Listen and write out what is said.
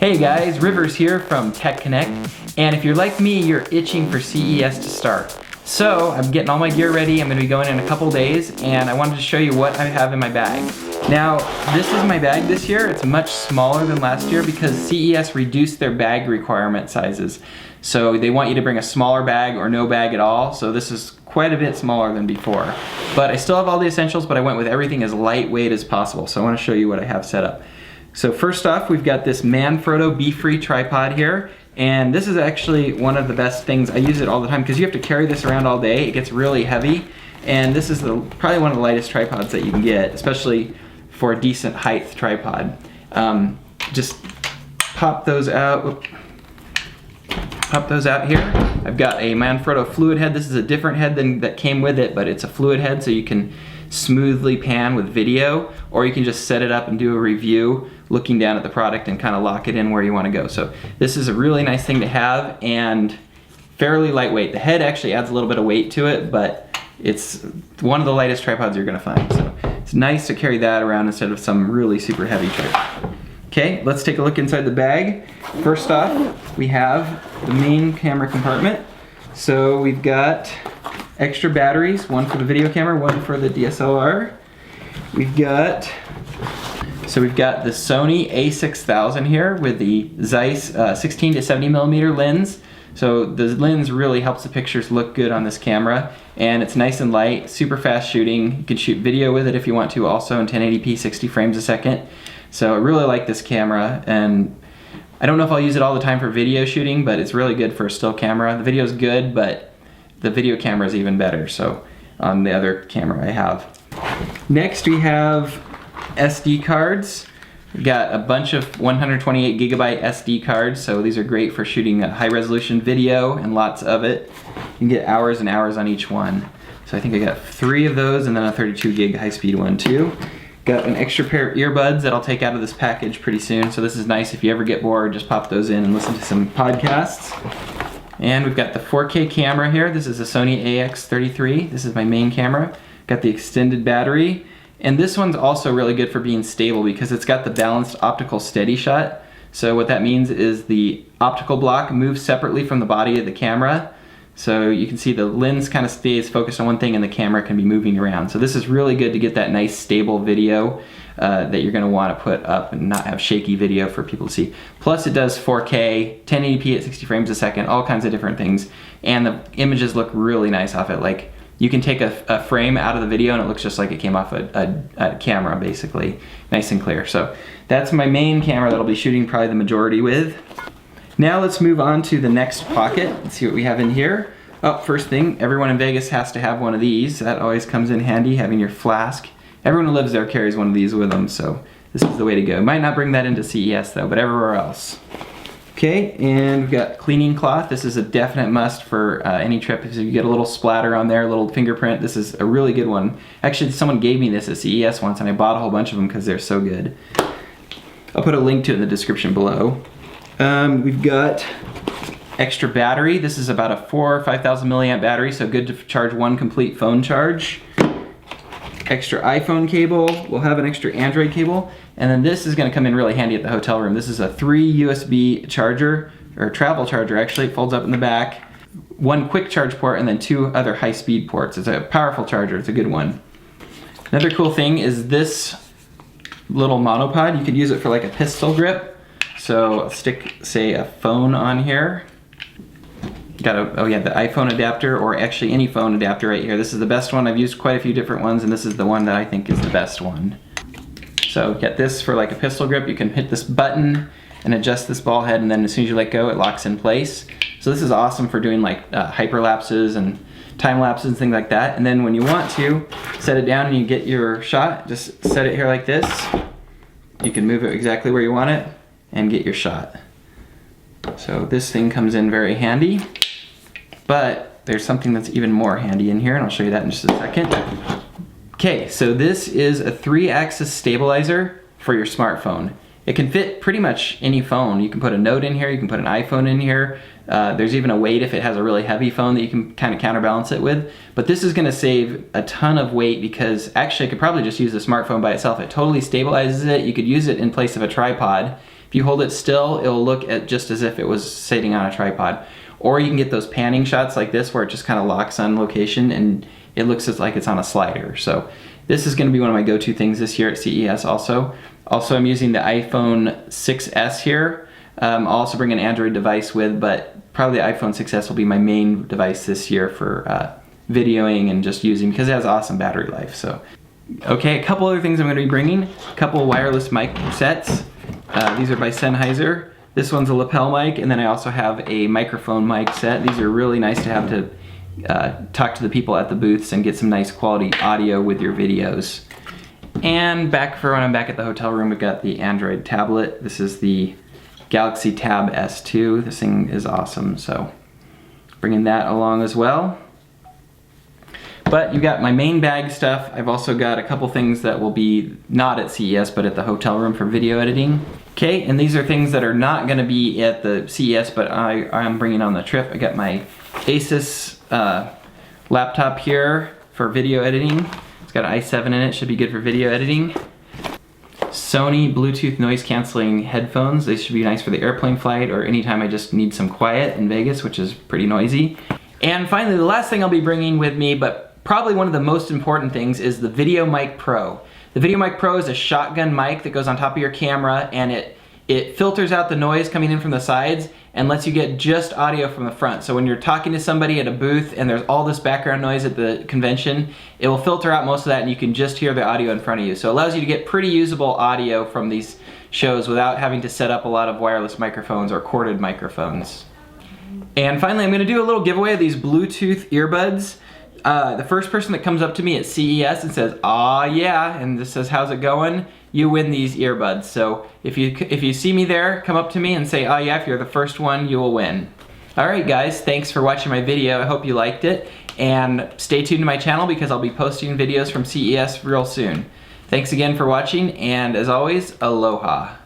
Hey guys, Rivers here from Tech Connect, and if you're like me, you're itching for CES to start. So I'm getting all my gear ready. I'm going to be going in a couple days, and I wanted to show you what I have in my bag. Now, this is my bag this year. It's much smaller than last year because CES reduced their bag requirement sizes. So they want you to bring a smaller bag or no bag at all, so this is quite a bit smaller than before. But I still have all the essentials, but I went with everything as lightweight as possible, so I want to show you what I have set up. So first off, we've got this Manfrotto Be-Free tripod here, and this is actually one of the best things. I use it all the time because you have to carry this around all day. It gets really heavy, and this is probably one of the lightest tripods that you can get, especially for a decent height tripod. Just pop those out. Pop those out here. I've got a Manfrotto fluid head. This is a different head than that came with it, but it's a fluid head, so you can smoothly pan with video, or you can just set it up and do a review looking down at the product and kind of lock it in where you want to go. So this is a really nice thing to have and fairly lightweight. The head actually adds a little bit of weight to it, but it's one of the lightest tripods you're going to find. So it's nice to carry that around instead of some really super heavy tripod. Okay, let's take a look inside the bag. First off, we have the main camera compartment. So we've got extra batteries, one for the video camera, one for the DSLR. We've got the Sony A6000 here with the Zeiss 16 to 70 millimeter lens. So the lens really helps the pictures look good on this camera, and it's nice and light, super fast shooting. You can shoot video with it if you want to, also in 1080p 60 frames a second. So I really like this camera, and I don't know if I'll use it all the time for video shooting, but it's really good for a still camera. The video's good, but the video camera is even better, so on the other camera I have. Next we have SD cards. We've got a bunch of 128 gigabyte SD cards, so these are great for shooting a high resolution video and lots of it. You can get hours and hours on each one. So I think I got 3 of those and then a 32 gig high speed one too. Got an extra pair of earbuds that I'll take out of this package pretty soon, so this is nice if you ever get bored, just pop those in and listen to some podcasts. And we've got the 4K camera here. This is a Sony AX33. This is my main camera. Got the extended battery. And this one's also really good for being stable because it's got the balanced optical steady shot. So what that means is the optical block moves separately from the body of the camera. So you can see the lens kind of stays focused on one thing and the camera can be moving around. So this is really good to get that nice stable video that you're going to want to put up and not have shaky video for people to see. Plus it does 4K, 1080p at 60 frames a second, all kinds of different things. And the images look really nice off it. Like, you can take a frame out of the video and it looks just like it came off a camera, basically. Nice and clear. So that's my main camera that I'll be shooting probably the majority with. Now let's move on to the next pocket. Let's see what we have in here. Oh, first thing, everyone in Vegas has to have one of these. That always comes in handy, having your flask. Everyone who lives there carries one of these with them, so this is the way to go. Might not bring that into CES though, but everywhere else. Okay, and we've got cleaning cloth. This is a definite must for any trip. If you get a little splatter on there, a little fingerprint, this is a really good one. Actually, someone gave me this at CES once and I bought a whole bunch of them because they're so good. I'll put a link to it in the description below. We've got extra battery. This is about a 4,000 or 5,000 milliamp battery, so good to charge one complete phone charge. Extra iPhone cable. We'll have an extra Android cable. And then this is going to come in really handy at the hotel room. This is a 3 USB charger, or travel charger actually. It folds up in the back. 1 quick charge port and then 2 other high speed ports. It's a powerful charger. It's a good one. Another cool thing is this little monopod. You could use it for like a pistol grip. So I'll stick, say, a phone on here. Got the iPhone adapter, or actually any phone adapter right here. This is the best one. I've used quite a few different ones, and this is the one that I think is the best one. So get this for like a pistol grip. You can hit this button and adjust this ball head, and then as soon as you let go, it locks in place. So this is awesome for doing like hyperlapses and time lapses and things like that. And then when you want to set it down and you get your shot, just set it here like this. You can move it exactly where you want it and get your shot. So this thing comes in very handy, but there's something that's even more handy in here, and I'll show you that in just a second. Okay, so this is a 3-axis stabilizer for your smartphone. It can fit pretty much any phone. You can put a Note in here, you can put an iPhone in here. There's even a weight if it has a really heavy phone that you can kind of counterbalance it with. But this is going to save a ton of weight because actually I could probably just use the smartphone by itself. It totally stabilizes it. You could use it in place of a tripod. If If you hold it still, it'll look at just as if it was sitting on a tripod. Or you can get those panning shots like this where it just kind of locks on location and it looks like it's on a slider. So this is going to be one of my go-to things this year at CES also. Also, I'm using the iPhone 6S here. I'll also bring an Android device with, but probably the iPhone 6S will be my main device this year for videoing and just using because it has awesome battery life. So, okay, a couple other things I'm going to be bringing. A couple wireless mic sets. These are by Sennheiser. This one's a lapel mic, and then I also have a microphone mic set. These are really nice to have to talk to the people at the booths and get some nice quality audio with your videos. And back for when I'm back at the hotel room, we've got the Android tablet. This is the Galaxy Tab S2. This thing is awesome, so bringing that along as well. But you've got my main bag stuff. I've also got a couple things that will be not at CES, but at the hotel room for video editing. Okay, and these are things that are not gonna be at the CES, but I'm bringing on the trip. I got my Asus laptop here for video editing. It's got an i7 in it, should be good for video editing. Sony Bluetooth noise canceling headphones. They should be nice for the airplane flight or anytime I just need some quiet in Vegas, which is pretty noisy. And finally, the last thing I'll be bringing with me, but probably one of the most important things, is the Video Mic Pro. The Video Mic Pro is a shotgun mic that goes on top of your camera, and it filters out the noise coming in from the sides and lets you get just audio from the front. So when you're talking to somebody at a booth and there's all this background noise at the convention, it will filter out most of that and you can just hear the audio in front of you. So it allows you to get pretty usable audio from these shows without having to set up a lot of wireless microphones or corded microphones. And finally, I'm gonna do a little giveaway of these Bluetooth earbuds. The first person that comes up to me at CES and says, "Aw, yeah," and this says, "How's it going?" you win these earbuds. So if you see me there, come up to me and say, "Oh yeah," if you're the first one, you will win. Alright guys, thanks for watching my video. I hope you liked it. And stay tuned to my channel because I'll be posting videos from CES real soon. Thanks again for watching, and as always, aloha.